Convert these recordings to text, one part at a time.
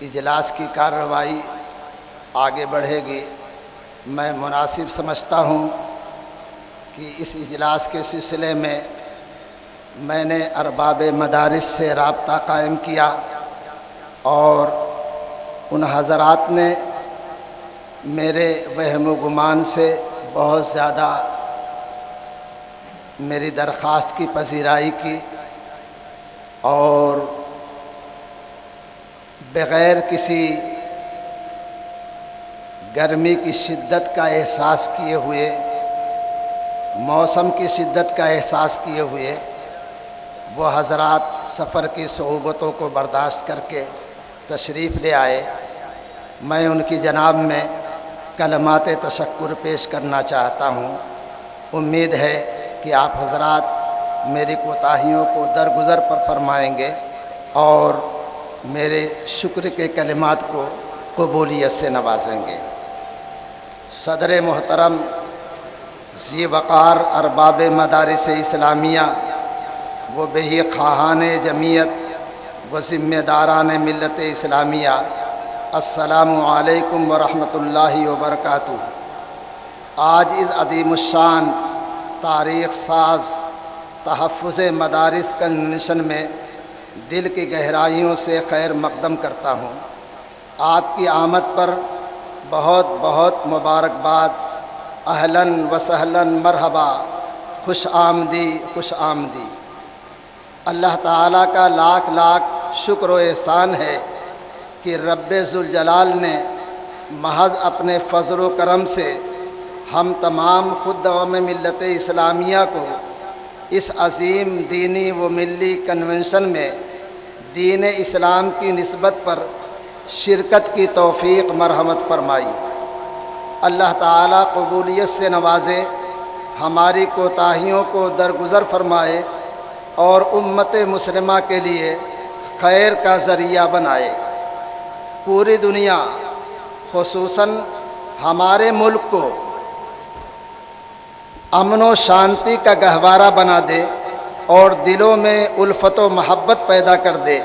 اجلاس کی کارروائی آگے بڑھے گی، میں مناسب سمجھتا ہوں کہ اس اجلاس کے سلسلے میں نے ارباب مدارس سے رابطہ قائم کیا اور ان حضرات نے میرے وہم و گمان سے بہت زیادہ میری درخواست کی پذیرائی کی اور بغیر کسی گرمی کی شدت کا احساس کیے ہوئے، موسم کی شدت کا احساس کیے ہوئے وہ حضرات سفر کی صعوبتوں کو برداشت کر کے تشریف لے آئے۔ میں ان کی جناب میں کلمات تشکر پیش کرنا چاہتا ہوں۔ امید ہے کہ آپ حضرات میری کوتاہیوں کو درگزر پر فرمائیں گے اور میرے شکر کے کلمات کو قبولیت سے نوازیں گے۔ صدر محترم ذی وقار ارباب مدارس اسلامیہ و بہی خواہان جمعیت و ذمہ داران ملت اسلامیہ، السلام علیکم ورحمۃ اللہ وبرکاتہ۔ آج اس عظیم الشان تاریخ ساز تحفظ مدارس کنونشن میں دل کی گہرائیوں سے خیر مقدم کرتا ہوں۔ آپ کی آمد پر بہت بہت مبارکباد، اہلاً و سہلاً، مرحبا، خوش آمدی، خوش آمدی۔ اللہ تعالیٰ کا لاکھ لاکھ شکر و احسان ہے کہ رب ذوالجلال نے محض اپنے فضل و کرم سے ہم تمام خدام ملت اسلامیہ کو اس عظیم دینی و ملی کنونشن میں دین اسلام کی نسبت پر شرکت کی توفیق مرحمت فرمائی۔ اللہ تعالیٰ قبولیت سے نوازے، ہماری کوتاہیوں کو درگزر فرمائے اور امت مسلمہ کے لیے خیر کا ذریعہ بنائے۔ پوری دنیا خصوصاً ہمارے ملک کو امن و شانتی کا گہوارہ بنا دے اور دلوں میں الفت و محبت پیدا کر دے۔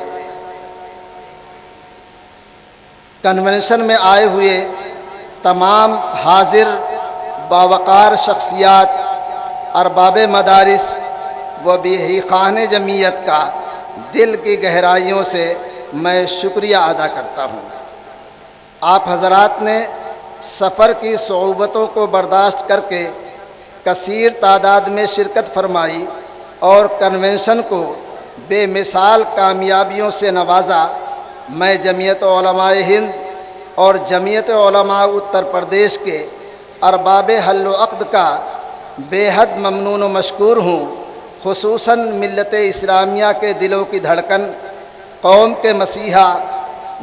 کنونشن میں آئے ہوئے تمام حاضر باوقار شخصیات، ارباب مدارس و بہی خواہان جمعیت کا دل کی گہرائیوں سے میں شکریہ ادا کرتا ہوں۔ آپ حضرات نے سفر کی صعوبتوں کو برداشت کر کے کثیر تعداد میں شرکت فرمائی اور کنونشن کو بے مثال کامیابیوں سے نوازا۔ میں جمعیت علماء ہند اور جمعیت علماء اتر پردیش کے ارباب حل و عقد کا بے حد ممنون و مشکور ہوں۔ خصوصاً ملت اسلامیہ کے دلوں کی دھڑکن، قوم کے مسیحا،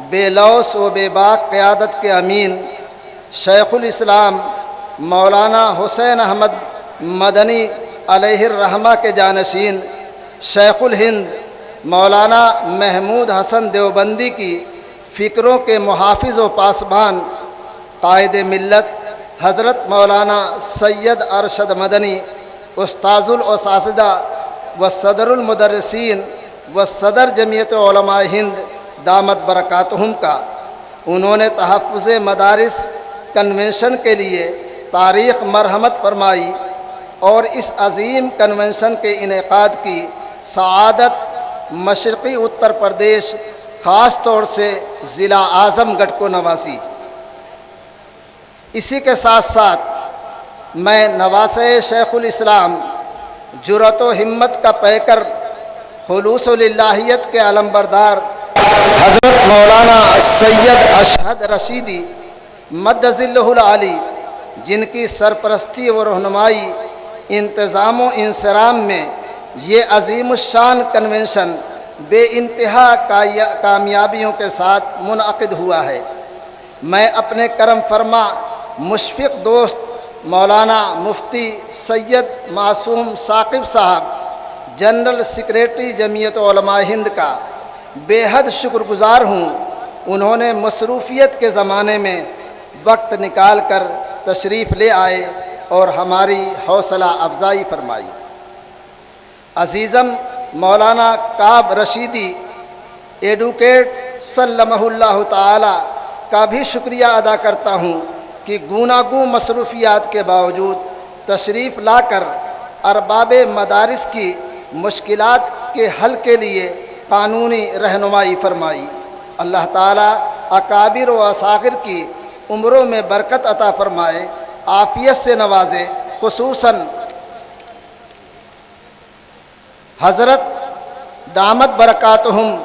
بے لوث و بے باک قیادت کے امین، شیخ الاسلام مولانا حسین احمد مدنی علیہ الرحمہ کے جانشین، شیخ الہند مولانا محمود حسن دیوبندی کی فکروں کے محافظ و پاسبان، قائد ملت حضرت مولانا سید ارشد مدنی، استاذ الاساتذہ و صدر المدرسین و صدر جمعیت علماء ہند دامت برکاتہم کا، انہوں نے تحفظ مدارس کنونشن کے لیے تاریخ مرحمت فرمائی اور اس عظیم کنونشن کے انعقاد کی سعادت مشرقی اتر پردیش، خاص طور سے ضلع اعظم گڑھ کو نوازی۔ اسی کے ساتھ ساتھ میں نواسہ شیخ الاسلام، جرأت و ہمت کا پیکر، خلوص و للہیت کے علمبردار حضرت مولانا سید اشہد رشیدی مد ظلہ العالی، جن کی سرپرستی و رہنمائی، انتظام و انصرام میں یہ عظیم الشان کنونشن بے انتہا کامیابیوں کے ساتھ منعقد ہوا ہے۔ میں اپنے کرم فرما مشفق دوست مولانا مفتی سید معصوم ثاقب صاحب، جنرل سیکریٹری جمعیت علماء ہند کا بے حد شکر گزار ہوں۔ انہوں نے مصروفیت کے زمانے میں وقت نکال کر تشریف لے آئے اور ہماری حوصلہ افزائی فرمائی۔ عزیزم مولانا کعب رشیدی، ایڈوکیٹ سلمہ اللہ تعالی کا بھی شکریہ ادا کرتا ہوں کہ گوناگوں مصروفیات کے باوجود تشریف لا کر ارباب مدارس کی مشکلات کے حل کے لیے قانونی رہنمائی فرمائی۔ اللہ تعالیٰ اکابر و اصاغر کی عمروں میں برکت عطا فرمائے، عافیت سے نوازے۔ خصوصاً حضرت دامت برکاتہم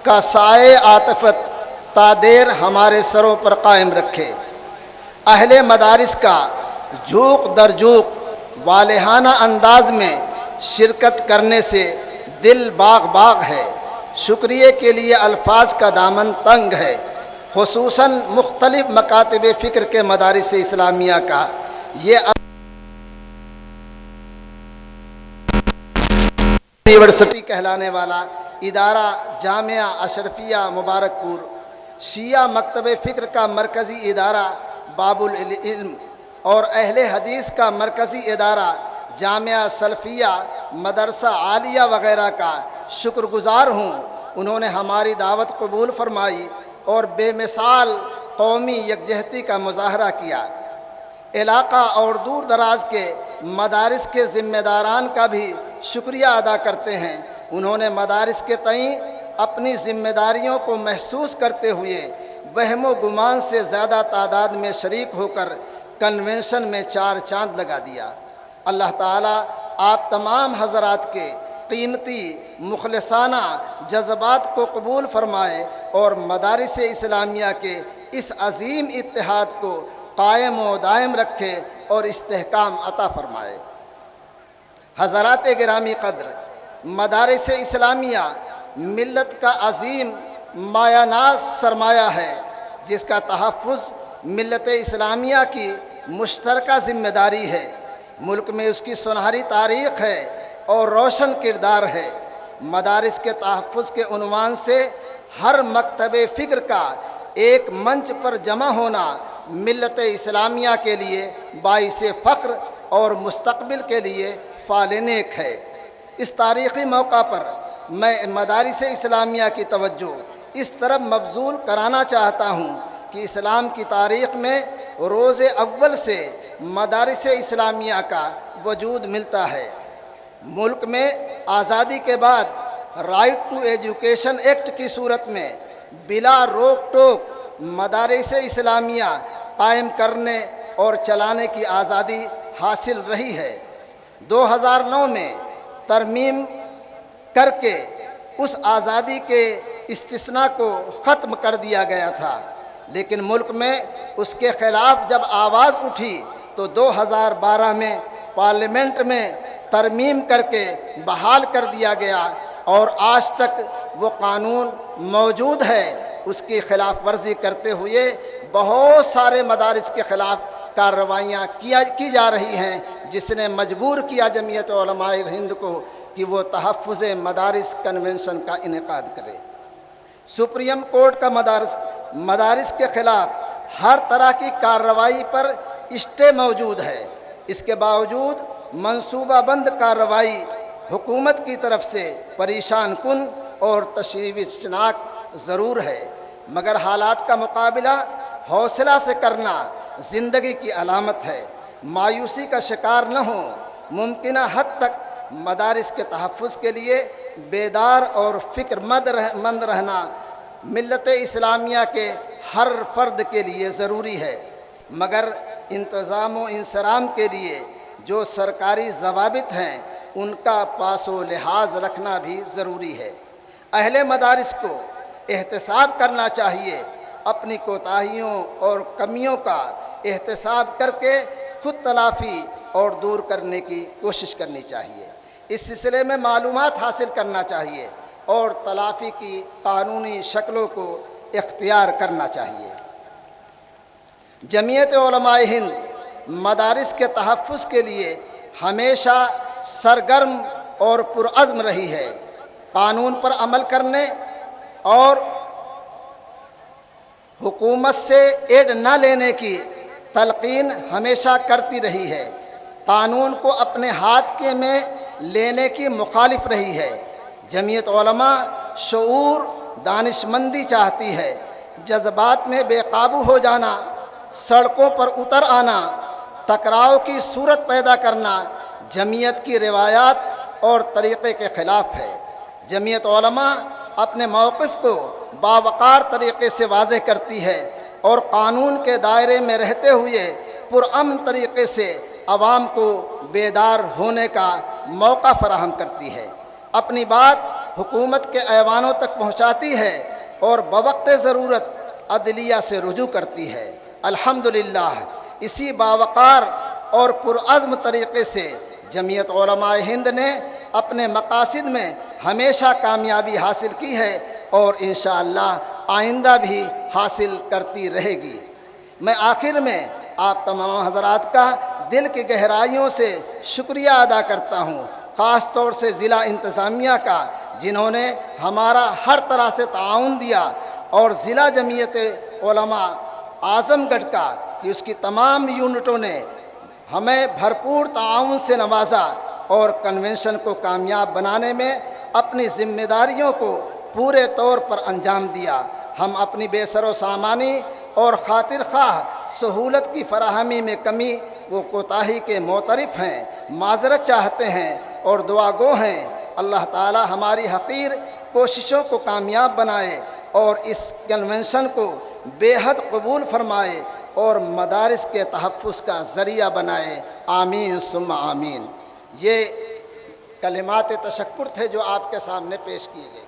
کا سائے عاطفت تا دیر ہمارے سروں پر قائم رکھے۔ اہل مدارس کا جھوک در جھوک والہانہ انداز میں شرکت کرنے سے دل باغ باغ ہے۔ شکریہ کے لیے الفاظ کا دامن تنگ ہے۔ خصوصاً مختلف مکاتب فکر کے مدارس اسلامیہ کا یہ یونیورسٹی کہلانے والا ادارہ جامعہ اشرفیہ مبارک پور، شیعہ مکتب فکر کا مرکزی ادارہ باب العلم اور اہل حدیث کا مرکزی ادارہ جامعہ سلفیہ مدرسہ عالیہ وغیرہ کا شکر گزار ہوں۔ انہوں نے ہماری دعوت قبول فرمائی اور بے مثال قومی یکجہتی کا مظاہرہ کیا۔ علاقہ اور دور دراز کے مدارس کے ذمہ داران کا بھی شکریہ ادا کرتے ہیں۔ انہوں نے مدارس کے تئیں اپنی ذمہ داریوں کو محسوس کرتے ہوئے وہم و گمان سے زیادہ تعداد میں شریک ہو کر کنونشن میں 4 چاند لگا دیا۔ اللہ تعالیٰ آپ تمام حضرات کے قیمتی مخلصانہ جذبات کو قبول فرمائے اور مدارس اسلامیہ کے اس عظیم اتحاد کو قائم و دائم رکھے اور استحکام عطا فرمائے۔ حضرات گرامی قدر، مدارس اسلامیہ ملت کا عظیم مایہ ناز سرمایہ ہے جس کا تحفظ ملت اسلامیہ کی مشترکہ ذمہ داری ہے۔ ملک میں اس کی سنہری تاریخ ہے اور روشن کردار ہے۔ مدارس کے تحفظ کے عنوان سے ہر مکتب فکر کا ایک منچ پر جمع ہونا ملت اسلامیہ کے لیے باعث فخر اور مستقبل کے لیے فعال نیک ہے۔ اس تاریخی موقع پر میں مدارس اسلامیہ کی توجہ اس طرف مبذول کرانا چاہتا ہوں کہ اسلام کی تاریخ میں روز اول سے مدارس اسلامیہ کا وجود ملتا ہے۔ ملک میں آزادی کے بعد رائٹ ٹو ایجوکیشن ایکٹ کی صورت میں بلا روک ٹوک مدارس اسلامیہ قائم کرنے اور چلانے کی آزادی حاصل رہی ہے۔ 2009 میں ترمیم کر کے اس آزادی کے استثناء کو ختم کر دیا گیا تھا، لیکن ملک میں اس کے خلاف جب آواز اٹھی تو 2012 میں پارلیمنٹ میں ترمیم کر کے بحال کر دیا گیا اور آج تک وہ قانون موجود ہے۔ اس کی خلاف ورزی کرتے ہوئے بہت سارے مدارس کے خلاف کارروائیاں کی جا رہی ہیں، جس نے مجبور کیا جمعیت علماء ہند کو کہ وہ تحفظ مدارس کنونشن کا انعقاد کرے۔ سپریم کورٹ کا مدارس کے خلاف ہر طرح کی کارروائی پر اسٹے موجود ہے۔ اس کے باوجود منصوبہ بند کارروائی حکومت کی طرف سے پریشان کن اور تشویشناک ضرور ہے، مگر حالات کا مقابلہ حوصلہ سے کرنا زندگی کی علامت ہے۔ مایوسی کا شکار نہ ہوں۔ ممکنہ حد تک مدارس کے تحفظ کے لیے بیدار اور فکر مند رہنا ملت اسلامیہ کے ہر فرد کے لیے ضروری ہے، مگر انتظام و انصرام کے لیے جو سرکاری ضوابط ہیں ان کا پاس و لحاظ رکھنا بھی ضروری ہے۔ اہل مدارس کو احتساب کرنا چاہیے، اپنی کوتاہیوں اور کمیوں کا احتساب کر کے خود تلافی اور دور کرنے کی کوشش کرنی چاہیے۔ اس سلسلے میں معلومات حاصل کرنا چاہیے اور تلافی کی قانونی شکلوں کو اختیار کرنا چاہیے۔ جمعیت علماء ہند مدارس کے تحفظ کے لیے ہمیشہ سرگرم اور پرعزم رہی ہے۔ قانون پر عمل کرنے اور حکومت سے ایڈ نہ لینے کی تلقین ہمیشہ کرتی رہی ہے۔ قانون کو اپنے ہاتھ میں لینے کی مخالف رہی ہے۔ جمعیت علماء شعور دانشمندی چاہتی ہے، جذبات میں بے قابو ہو جانا، سڑکوں پر اتر آنا، ٹکراؤ کی صورت پیدا کرنا جمعیت کی روایات اور طریقے کے خلاف ہے۔ جمعیت علماء اپنے موقف کو باوقار طریقے سے واضح کرتی ہے اور قانون کے دائرے میں رہتے ہوئے پرامن طریقے سے عوام کو بیدار ہونے کا موقع فراہم کرتی ہے، اپنی بات حکومت کے ایوانوں تک پہنچاتی ہے اور بوقت ضرورت عدلیہ سے رجوع کرتی ہے۔ الحمدللہ اسی باوقار اور پرعزم طریقے سے جمعیت علماء ہند نے اپنے مقاصد میں ہمیشہ کامیابی حاصل کی ہے اور انشاءاللہ آئندہ بھی حاصل کرتی رہے گی۔ میں آخر میں آپ تمام حضرات کا دل کی گہرائیوں سے شکریہ ادا کرتا ہوں، خاص طور سے ضلع انتظامیہ کا، جنہوں نے ہمارا ہر طرح سے تعاون دیا، اور ضلع جمعیت علماء اعظم گڑھ کا کہ اس کی تمام یونٹوں نے ہمیں بھرپور تعاون سے نوازا اور کنونشن کو کامیاب بنانے میں اپنی ذمہ داریوں کو پورے طور پر انجام دیا۔ ہم اپنی بے سر و سامانی اور خاطر خواہ سہولت کی فراہمی میں کمی و کوتاہی کے معترف ہیں، معذرت چاہتے ہیں اور دعا گو ہیں۔ اللہ تعالی ہماری حقیر کوششوں کو کامیاب بنائے اور اس کنونشن کو بے حد قبول فرمائے اور مدارس کے تحفظ کا ذریعہ بنائے، آمین ثم آمین۔ یہ کلمات تشکر تھے جو آپ کے سامنے پیش کیے گئے۔